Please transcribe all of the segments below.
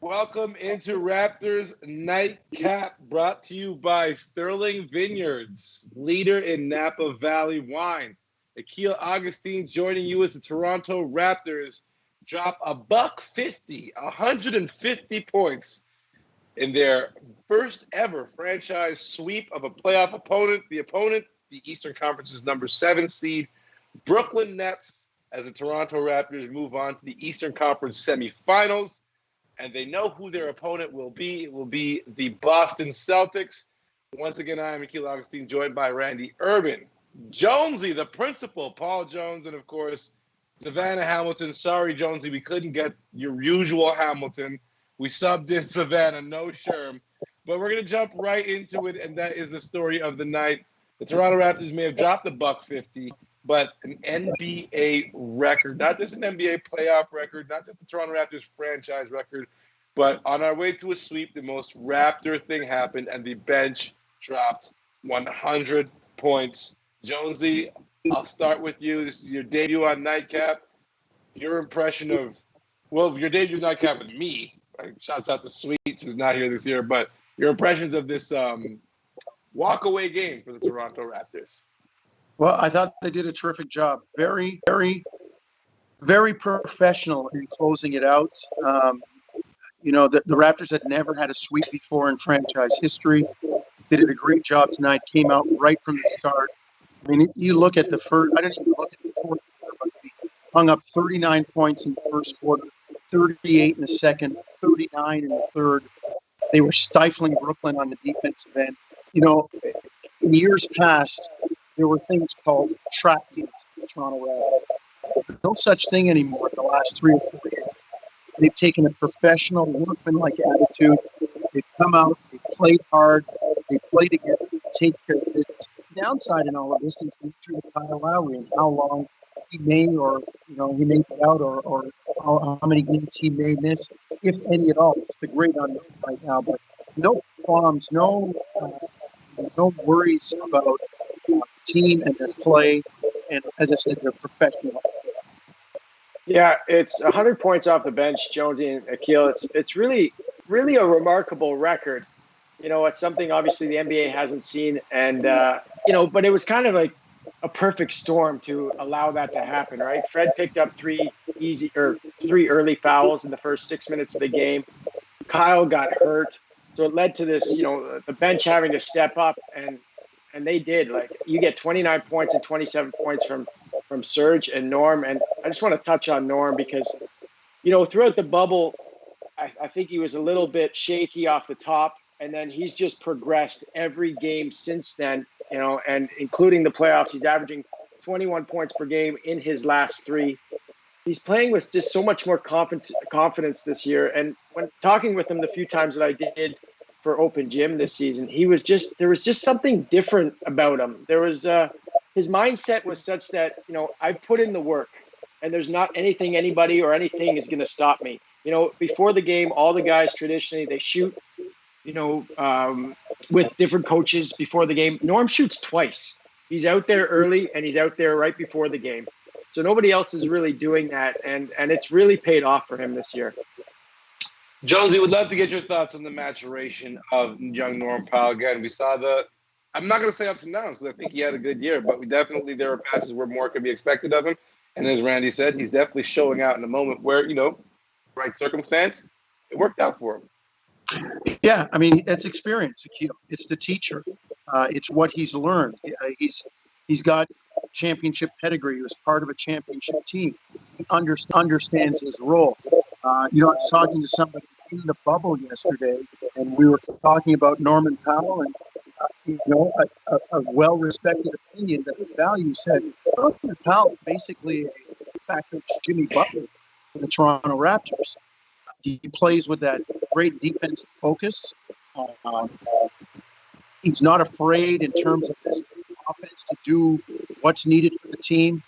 Welcome into Raptors Night Cap, brought to you by Sterling Vineyards, leader in Napa Valley wine. Akil Augustine joining you as the Toronto Raptors drop $150, 150 points in their first ever franchise sweep of a playoff opponent. The opponent, the Eastern Conference's number 7 seed, Brooklyn Nets, as the Toronto Raptors move on to the Eastern Conference semifinals. And they know who their opponent will be. It will be the Boston Celtics. Once again, I am Akil Augustine, joined by Randy Urban, Jonesy, the principal, Paul Jones, and, of course, Savanna Hamilton. Sorry, Jonesy, we couldn't get your usual Hamilton. We subbed in Savanna, no Sherm. But we're going to jump right into it, and that is the story of the night. The Toronto Raptors may have dropped $150, but an NBA record, not just an NBA playoff record, not just the Toronto Raptors franchise record, but on our way to a sweep, the most Raptor thing happened, and the bench dropped 100 points. Jonesy, I'll start with you. This is your debut on Nightcap. Your impression of, well, your debut Nightcap with me. Shouts out to Sweets, who's not here this year, but your impressions of this walk-away game for the Toronto Raptors. Well, I thought they did a terrific job. Very, very, very professional in closing it out. The Raptors had never had a sweep before in franchise history. They did a great job tonight, came out right from the start. I mean, you look at the first, I didn't even look at the fourth quarter, but they hung up 39 points in the first quarter, 38 in the second, 39 in the third. They were stifling Brooklyn on the defensive end. In years past, there were things called trap games in the Toronto Raptors. No such thing anymore in the last 3 or 4 years. They've taken a professional, workman-like attitude. They've come out, they've played hard, they play together, they take care of business. The downside in all of this is the injury of Kyle Lowry and how long he may he may be out or how many games he may miss, if any at all. It's the great unknown right now, but no qualms, no worries about the team and their play, and as I said, they're professional. Yeah, it's 100 points off the bench, Jonesy and Akil. It's really, really a remarkable record. It's something obviously the NBA hasn't seen, and but it was kind of like a perfect storm to allow that to happen, right? Fred picked up 3 early fouls in the first 6 minutes of the game. Kyle got hurt, so it led to this, the bench having to step up and and they did. Like, you get 29 points and 27 points from Serge and Norm. And I just want to touch on Norm because, throughout the bubble, I think he was a little bit shaky off the top, and then he's just progressed every game since then, and including the playoffs. He's averaging 21 points per game in his last 3. He's playing with just so much more confidence this year. And when talking with him the few times that I did for Open Gym this season, there was just something different about him. There was his mindset was such that, I put in the work, and there's not anything anybody or anything is going to stop me. Before the game, all the guys traditionally, they shoot, with different coaches before the game. Norm shoots twice. He's out there early and he's out there right before the game. So nobody else is really doing that, and it's really paid off for him this year. Jonesy, would love to get your thoughts on the maturation of young Norm Powell. Again, we saw I'm not going to say ups and downs because I think he had a good year, but there are patches where more could be expected of him. And as Randy said, he's definitely showing out in a moment where, right circumstance, it worked out for him. Yeah, I mean, it's experience, Akil. It's the teacher. It's what he's learned. He's got championship pedigree. He was part of a championship team. He understands his role. I was talking to somebody in the bubble yesterday, and we were talking about Norman Powell, and a well-respected opinion that the value said Norman Powell is basically a factor Jimmy Butler for the Toronto Raptors. He plays with that great defensive focus. He's not afraid in terms of his offense to do what's needed for the team.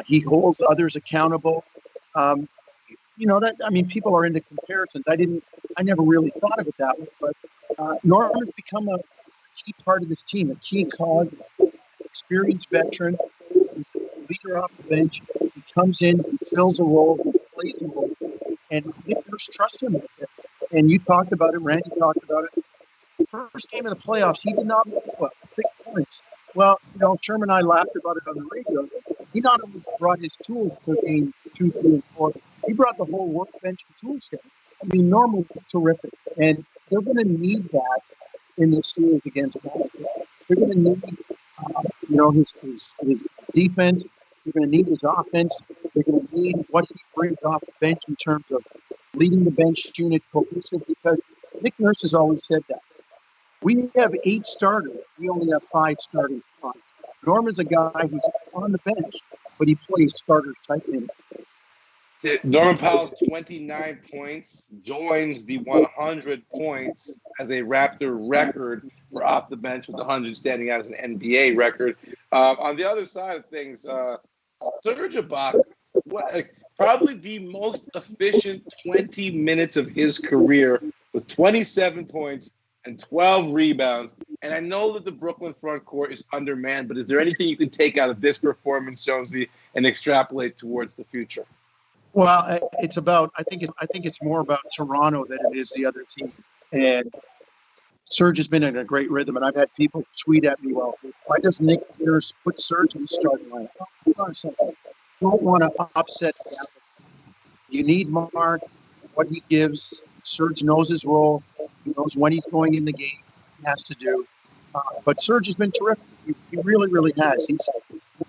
He holds others accountable. People are into comparisons. I never really thought of it that way, but Norm has become a key part of this team, a key cog, experienced veteran. He's a leader off the bench. He comes in, he fills a role, he plays a role, and Nicholas trusts him with it. And you talked about it, Randy talked about it. The first game of the playoffs, he did not make 6 points. Well, Sherman and I laughed about it on the radio. He not only brought his tools for games 2, 3, and 4, he brought the whole workbench and tool set. I mean, Norm was terrific, and they're going to need that in this series against Boston. They're going to need, his defense. They're going to need his offense. They're going to need what he brings off the bench in terms of leading the bench unit cohesive, because Nick Nurse has always said that. We have 8 starters. We only have 5 starting spots. Norm is a guy who's on the bench, but he plays starters type in. Norman Powell's 29 points joins the 100 points as a Raptor record for off the bench, with 100 standing out as an NBA record. On the other side of things, Serge Ibaka, probably the most efficient 20 minutes of his career with 27 points and 12 rebounds. And I know that the Brooklyn front court is undermanned, but is there anything you can take out of this performance, Jonesy, and extrapolate towards the future? Well, I think it's more about Toronto than it is the other team. And Serge has been in a great rhythm, and I've had people tweet at me, well, why does Nick Nurse put Serge in the starting lineup? Hold on a second. You don't want to upset the apple. You need Mark, what he gives. Serge knows his role. He knows when he's going in the game, he has to do. But Serge has been terrific. He really, really has. He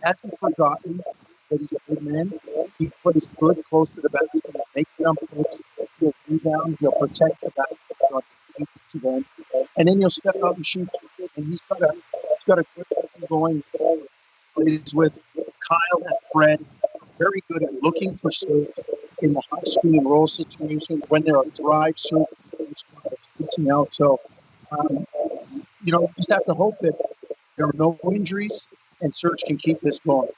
hasn't forgotten that he's a big man. He plays good close to the basket. He'll make jump hits. He'll rebound. He'll protect the basket on the defensive end. And then he'll step out and shoot. And he's got a good thing going forward. Plays with Kyle and Fred. Very good at looking for Serge in the high screen and roll situation when there are drive circles. Missing out. So, you just have to hope that there are no injuries and Serge can keep this going.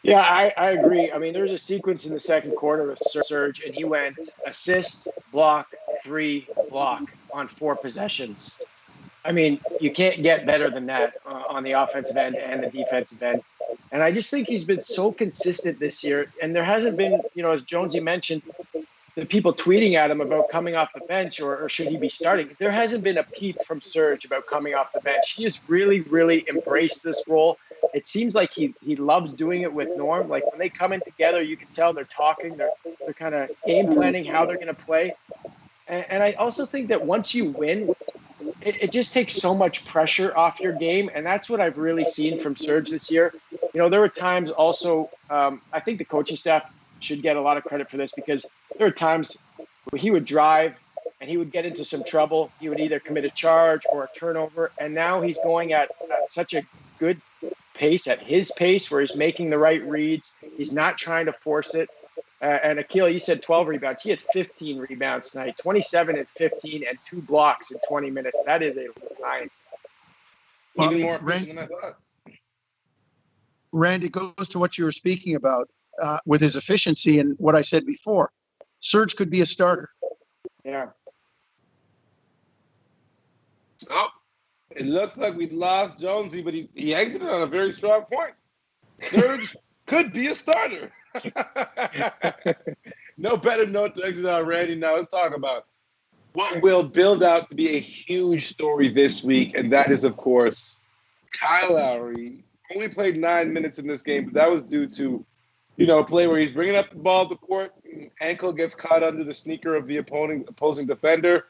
Yeah, I agree. I mean, there's a sequence in the second quarter with Serge, and he went assist, block, 3, block on 4 possessions. I mean, you can't get better than that on the offensive end and the defensive end. And I just think he's been so consistent this year. And there hasn't been, as Jonesy mentioned, the people tweeting at him about coming off the bench or should he be starting. There hasn't been a peep from Serge about coming off the bench. He has really, really embraced this role. It seems like he loves doing it with Norm. Like when they come in together, you can tell they're talking, they're kind of game planning how they're going to play. And I also think that once you win, it just takes so much pressure off your game. And that's what I've really seen from Serge this year. There were times also, I think the coaching staff should get a lot of credit for this, because there were times where he would drive and he would get into some trouble. He would either commit a charge or a turnover. And now he's going at such a good pace, at his pace, where he's making the right reads. He's not trying to force it. And Akil, you said 12 rebounds. He had 15 rebounds tonight, 27 and 15, and 2 blocks in 20 minutes. That is a line. Even more efficient than I thought. Randy, goes to what you were speaking about with his efficiency and what I said before. Serge could be a starter. Yeah. So it looks like we lost Jonesy, but he exited on a very strong point. Serge could be a starter. No better note to exit on, Randy. Now let's talk about what will build out to be a huge story this week, and that is, of course, Kyle Lowry. Only played 9 minutes in this game, but that was due to, a play where he's bringing up the ball to the court, ankle gets caught under the sneaker of the opposing defender.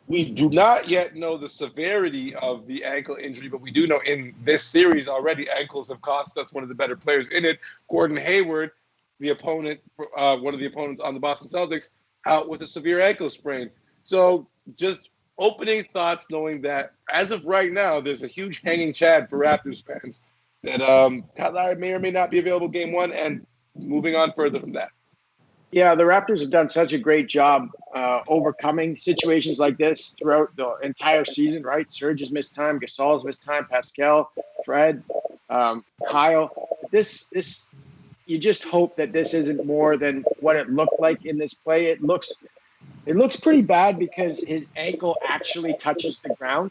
We do not yet know the severity of the ankle injury, but we do know in this series already ankles have cost us one of the better players in it. Gordon Hayward, the opponent, one of the opponents on the Boston Celtics, out with a severe ankle sprain. So just opening thoughts, knowing that as of right now, there's a huge hanging chad for Raptors fans that Kyle Lowry may or may not be available game one, and moving on further from that. Yeah, the Raptors have done such a great job overcoming situations like this throughout the entire season, right? Serge has missed time, Gasol's missed time, Pascal, Fred, Kyle. This you just hope that this isn't more than what it looked like in this play. It looks pretty bad because his ankle actually touches the ground,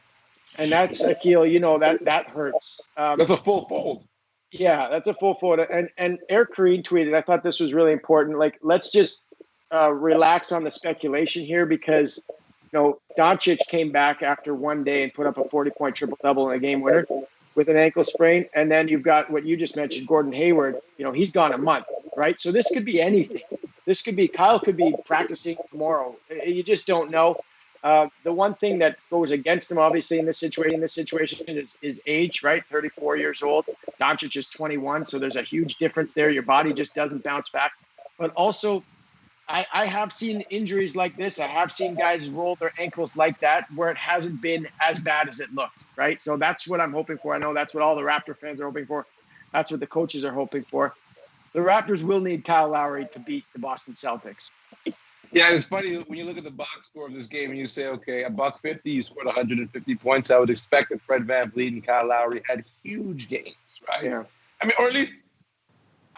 and that's, Akil, that hurts. That's a full fold. Yeah, that's a full fold. And Eric Kareen tweeted, I thought this was really important. Like, let's just relax on the speculation here, because Doncic came back after one day and put up a 40-point triple-double in a game winner with an ankle sprain. And then you've got what you just mentioned, Gordon Hayward. He's gone a month, right? So this could be anything. Kyle could be practicing tomorrow. You just don't know. The one thing that goes against him, obviously, in this situation is age, right? 34 years old. Doncic is 21, so there's a huge difference there. Your body just doesn't bounce back. But also, I have seen injuries like this. I have seen guys roll their ankles like that where it hasn't been as bad as it looked, right? So that's what I'm hoping for. I know that's what all the Raptor fans are hoping for. That's what the coaches are hoping for. The Raptors will need Kyle Lowry to beat the Boston Celtics. Yeah, it's funny when you look at the box score of this game and you say, okay, $150, you scored 150 points. I would expect that Fred VanVleet and Kyle Lowry had huge games, right? Yeah. I mean, or at least,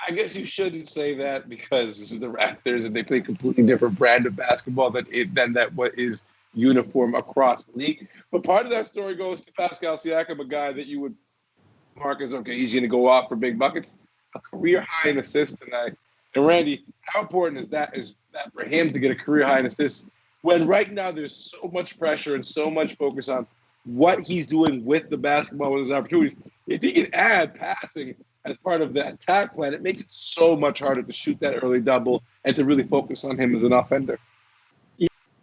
I guess you shouldn't say that because this is the Raptors and they play a completely different brand of basketball than that what is uniform across the league. But part of that story goes to Pascal Siakam, a guy that you would mark as, okay, he's going to go off for big buckets, a career high in assists tonight. And Randy, how important is that for him to get a career high in assists when right now there's so much pressure and so much focus on what he's doing with the basketball with his opportunities? If he can add passing as part of the attack plan, it makes it so much harder to shoot that early double and to really focus on him as an offender.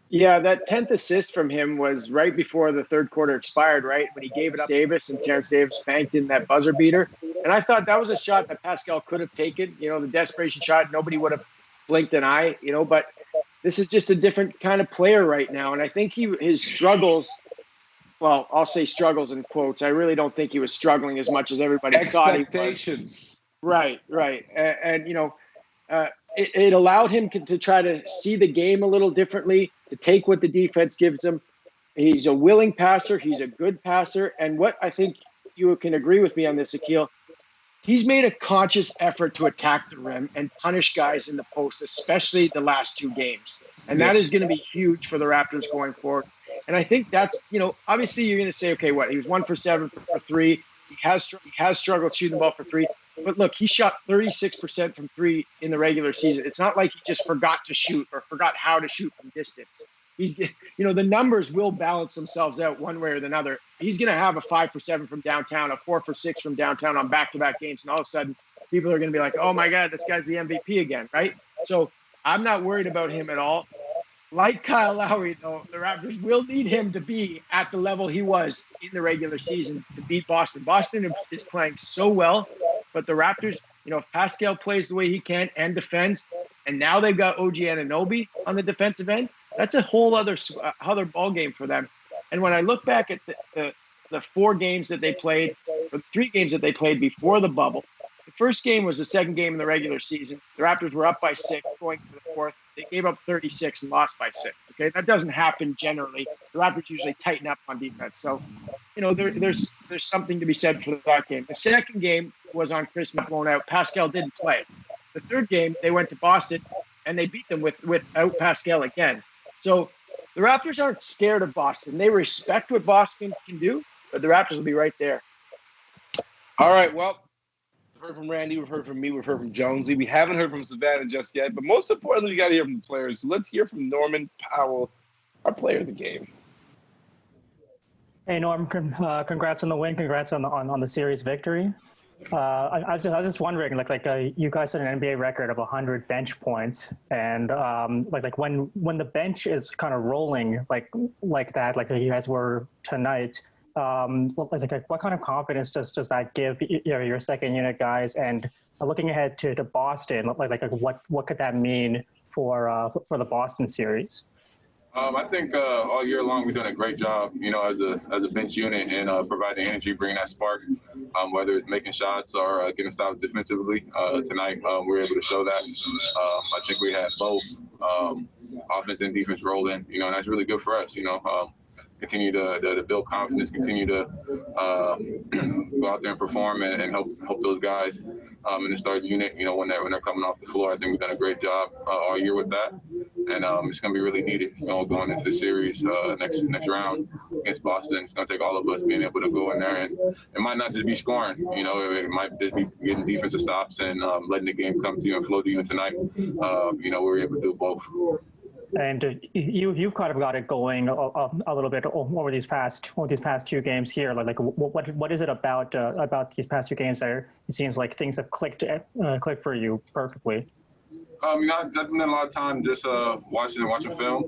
Yeah, that 10th assist from him was right before the third quarter expired, right? When he gave it up to Davis and Terrence Davis banked in that buzzer beater. And I thought that was a shot that Pascal could have taken, the desperation shot. Nobody would have blinked an eye, but this is just a different kind of player right now. And I think his struggles, well, I'll say struggles in quotes. I really don't think he was struggling as much as everybody thought he was. Expectations. Right. And it allowed him to try to see the game a little differently, to take what the defense gives him. He's a willing passer. He's a good passer. And what I think you can agree with me on this, Akil, he's made a conscious effort to attack the rim and punish guys in the post, especially the last two games. And that is going to be huge for the Raptors going forward. And I think that's, obviously you're going to say, okay, what? He was 1 for 7 for 3. He has struggled shooting the ball for 3. But look, he shot 36% from 3 in the regular season. It's not like he just forgot to shoot or forgot how to shoot from distance. The numbers will balance themselves out one way or another. He's going to have a 5 for 7 from downtown, a 4 for 6 from downtown on back-to-back games. And all of a sudden, people are going to be like, oh, my God, this guy's the MVP again, right? So I'm not worried about him at all. like Kyle Lowry, though, the Raptors will need him to be at the level he was in the regular season to beat Boston. Boston is playing so well, but the Raptors, if Pascal plays the way he can and defends, and now they've got OG Anunoby on the defensive end, that's a whole other ball game for them. And when I look back at the 4 games that they played, or 3 games that they played before the bubble, the first game was the second game in the regular season. The Raptors were up by 6 going to the fourth. They gave up 36 and lost by 6. Okay, that doesn't happen generally. The Raptors usually tighten up on defense. So, there's something to be said for that game. The second game was on Christmas blown out. Pascal didn't play. The third game, they went to Boston and they beat them without Pascal again. So the Raptors aren't scared of Boston. They respect what Boston can do, but the Raptors will be right there. All right, well, we've heard from Randy, we've heard from me, we've heard from Jonesy. We haven't heard from Savanna just yet, but most importantly, we got to hear from the players. So let's hear from Norman Powell, our player of the game. Hey, Norm, congrats on the win. Congrats on the series victory. I was just wondering, you guys had an NBA record of 100 bench points, and when the bench is kind of rolling like that, like you guys were tonight, what kind of confidence does that give your second unit guys? And looking ahead to Boston, what could that mean for the Boston series? I think all year long we're doing a great job, as a bench unit and providing energy, bringing that spark, whether it's making shots or getting stops defensively. Tonight we were able to show that. I think we had both offense and defense roll in, and that's really good for us. Continue to build confidence, continue to go out there and perform and help those guys in the starting unit. When they're coming off the floor, I think we've done a great job all year with that, and it's going to be really needed. Going into the series next round against Boston, it's going to take all of us being able to go in there, and it might not just be scoring. It might just be getting defensive stops and letting the game come to you and flow to you. And tonight, we were able to do both. And you've kind of got it going a little bit over these past 2 games here. What is it about these past 2 games that it seems like things have clicked for you perfectly? I've done a lot of time just watching film,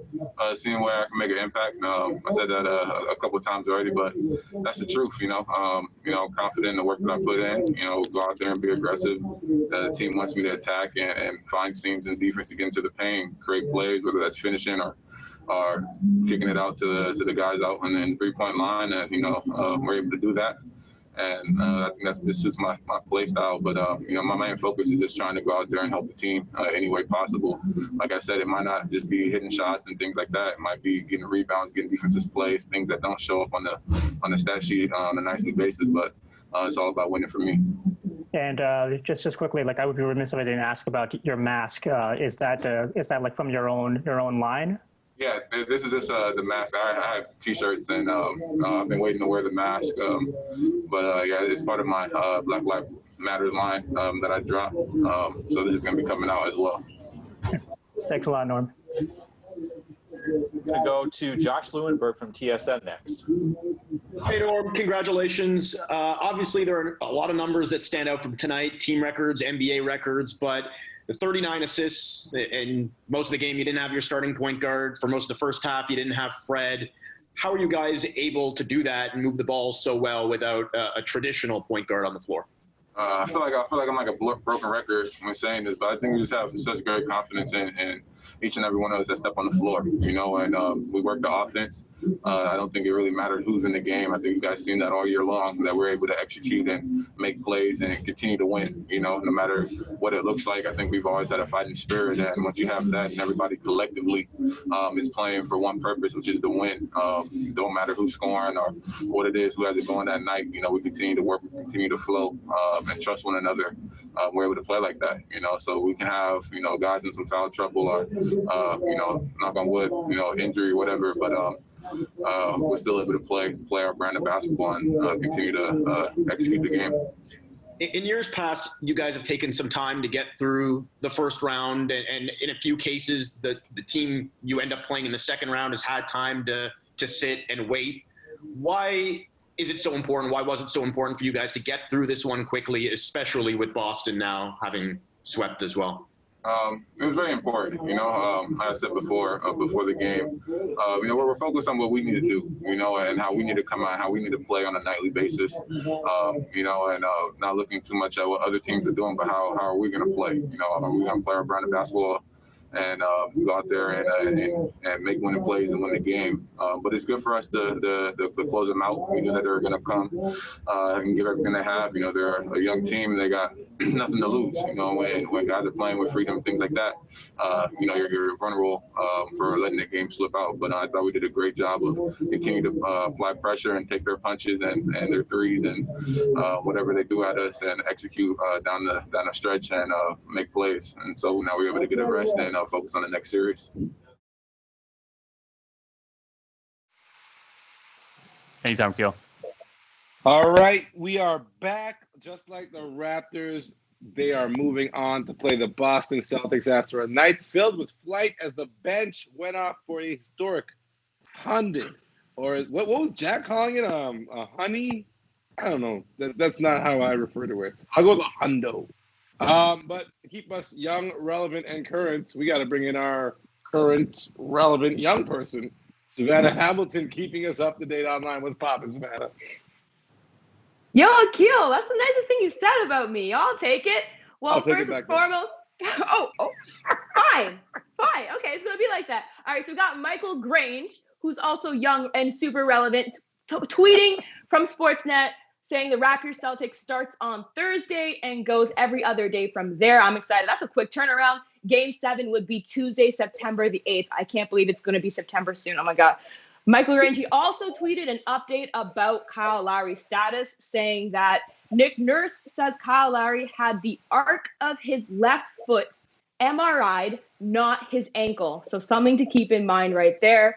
seeing where I can make an impact. I said that a couple of times already, but that's the truth. I'm confident in the work that I put in. Go out there and be aggressive. The team wants me to attack and find seams in defense to get into the paint, create plays, whether that's finishing or kicking it out to the guys out on the 3-point line. And we're able to do that. And I think this is my play style. But, my main focus is just trying to go out there and help the team any way possible. Like I said, it might not just be hitting shots and things like that. It might be getting rebounds, getting defensive plays, things that don't show up on the stat sheet on a nightly basis. But it's all about winning for me. And just quickly, I would be remiss if I didn't ask about your mask. Is that from your own line? Yeah, this is just the mask. I have T-shirts, and I've been waiting to wear the mask. But it's part of my Black Lives Matter line that I dropped. So this is going to be coming out as well. Thanks a lot, Norm. We're going to go to Josh Lewenberg from TSN next. Hey, Norm, congratulations. Obviously, there are a lot of numbers that stand out from tonight, team records, NBA records, but the 39 assists, and most of the game you didn't have your starting point guard. For most of the first half, you didn't have Fred. How are you guys able to do that and move the ball so well without a traditional point guard on the floor? I feel like I'm like a broken record when saying this, but I think we just have such great confidence in each and every one of us that step on the floor, and we work the offense. I don't think it really mattered who's in the game. I think you guys seen that all year long, that we're able to execute and make plays and continue to win, no matter what it looks like. I think we've always had a fighting spirit, and once you have that and everybody collectively is playing for one purpose, which is to win. Don't matter who's scoring or what it is, who has it going that night, we continue to work, we continue to flow and trust one another. We're able to play like that, so we can have, guys in some foul trouble or, knock on wood, injury, whatever, but we're still able to play our brand of basketball and continue to execute the game. In years past, you guys have taken some time to get through the first round, and in a few cases, the team you end up playing in the second round has had time to sit and wait. Why is it so important? Why was it so important for you guys to get through this one quickly, especially with Boston now having swept as well? It was very important, like I said before the game, we're focused on what we need to do, and how we need to come out, how we need to play on a nightly basis, and not looking too much at what other teams are doing, but how are we going to play? Are we going to play our brand of basketball and go out there and make winning plays and win the game? But it's good for us to close them out. We knew that they were going to come and give everything they have. They're a young team and they got nothing to lose. When guys are playing with freedom, things like that, you're vulnerable for letting the game slip out. But I thought we did a great job of continuing to apply pressure and take their punches and their threes and whatever they do at us and execute down the stretch and make plays. And so now we're able to get a rest and focus on the next series. Anytime, Akil. All right, we are back. Just like the Raptors, they are moving on to play the Boston Celtics after a night filled with flight as the bench went off for a historic 100. Or what was Jack calling it? A honey? I don't know. That's not how I refer to it. I'll go with a hundo. But to keep us young, relevant, and current, we got to bring in our current, relevant young person, Savanna Hamilton, keeping us up to date online. What's poppin', Savanna? Yo, Akil, that's the nicest thing you said about me. I'll take it. Well, first and foremost, fine. Okay, it's gonna be like that. All right, so we got Michael Grange, who's also young and super relevant, tweeting from Sportsnet, saying the Raptors Celtics starts on Thursday and goes every other day from there. I'm excited. That's a quick turnaround. Game 7 would be Tuesday, September the 8th. I can't believe it's going to be September soon. Oh, my God. Michael Rangy also tweeted an update about Kyle Lowry's status, saying that Nick Nurse says Kyle Lowry had the arc of his left foot MRI'd, not his ankle. So something to keep in mind right there.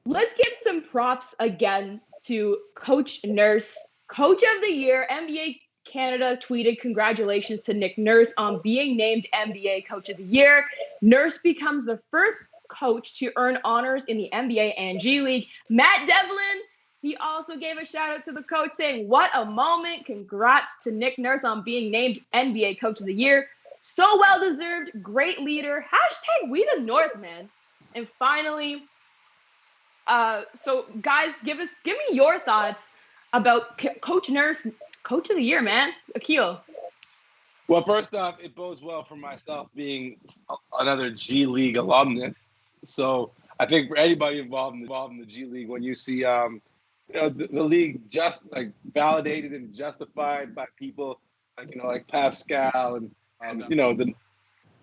Let's give some props again to Coach Nurse. Coach of the Year, NBA Canada tweeted congratulations to Nick Nurse on being named NBA Coach of the Year. Nurse becomes the first coach to earn honors in the NBA and G League. Matt Devlin, he also gave a shout out to the coach saying, what a moment. Congrats to Nick Nurse on being named NBA Coach of the Year. So well deserved, great leader. Hashtag we the North, man. And finally, so guys, give me your thoughts about Coach Nurse, Coach of the Year, man. Akil. Well, first off, it bodes well for myself being another G League alumnus. So I think for anybody involved in the G League, when you see the league just like validated and justified by people like Pascal and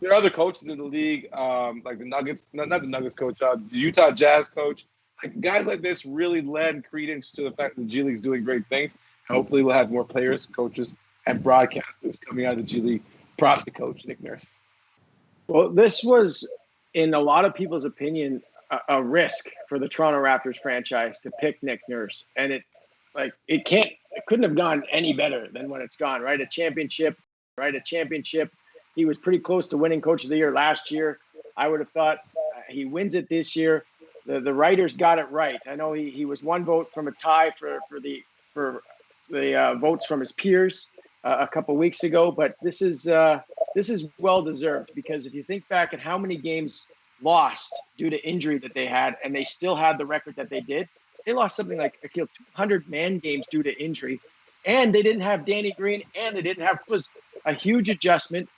there are other coaches in the league, like the Nuggets, not the Nuggets coach, the Utah Jazz coach. Like guys like this really lend credence to the fact that the G League is doing great things. Hopefully, we'll have more players, coaches, and broadcasters coming out of the G League. Props to Coach Nick Nurse. Well, this was, in a lot of people's opinion, a risk for the Toronto Raptors franchise to pick Nick Nurse, and it couldn't have gone any better than when it's gone. Right, a championship. He was pretty close to winning Coach of the Year last year. I would have thought he wins it this year. The writers got it right. I know he was one vote from a tie for the votes from his peers a couple weeks ago, but this is well deserved, because if you think back at how many games lost due to injury that they had, and they still had the record that they did, they lost something like 200 man games due to injury, and they didn't have Danny Green, and it was a huge adjustment.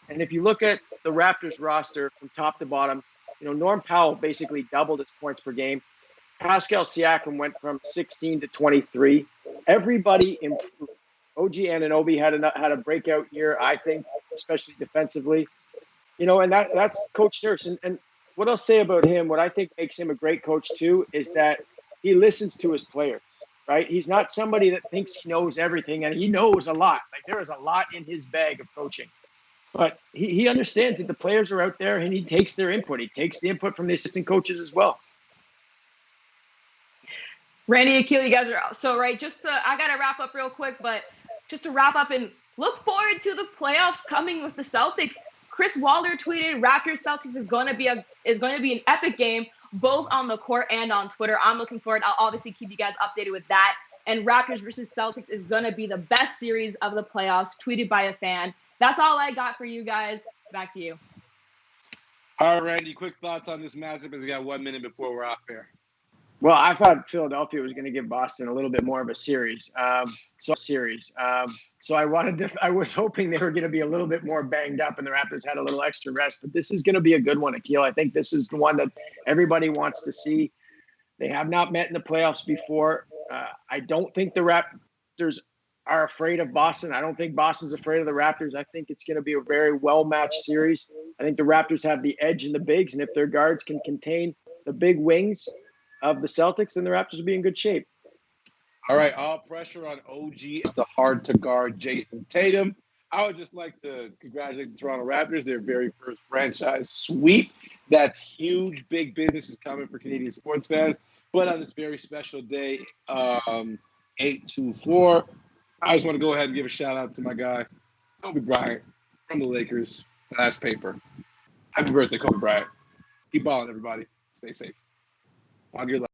And if you look at the Raptors roster from top to bottom, Norm Powell basically doubled his points per game. Pascal Siakam went from 16 to 23. Everybody improved. OG Anunoby had a breakout year, I think, especially defensively. And that's Coach Nurse. And what I'll say about him, what I think makes him a great coach too, is that he listens to his players, right? He's not somebody that thinks he knows everything, and he knows a lot. Like, there is a lot in his bag of coaching. But he understands that the players are out there, and he takes their input. He takes the input from the assistant coaches as well. Randy, Akil, you guys are out. So, right, I got to wrap up real quick, but just to wrap up and look forward to the playoffs coming with the Celtics. Chris Waller tweeted, Raptors Celtics is going to be an epic game, both on the court and on Twitter. I'm looking forward. I'll obviously keep you guys updated with that. And Raptors versus Celtics is going to be the best series of the playoffs, tweeted by a fan. That's all I got for you guys. back to you. All right, Randy, quick thoughts on this matchup as we got 1 minute before we're off air. Well, I thought Philadelphia was going to give Boston a little bit more of a series. So I was hoping they were going to be a little bit more banged up and the Raptors had a little extra rest. But this is going to be a good one, Akil. I think this is the one that everybody wants to see. They have not met in the playoffs before. I don't think the Raptors are afraid of Boston. I don't think Boston's afraid of the Raptors. I think it's going to be a very well-matched series. I think the Raptors have the edge in the bigs, and if their guards can contain the big wings of the Celtics, then the Raptors will be in good shape. All right, all pressure on OG. It's the hard-to-guard Jason Tatum. I would just like to congratulate the Toronto Raptors, their very first franchise sweep. That's huge. Big business is coming for Canadian sports fans. But on this very special day, 8/24, I just want to go ahead and give a shout-out to my guy, Kobe Bryant, from the Lakers, last paper. Happy birthday, Kobe Bryant. Keep balling, everybody. Stay safe. On your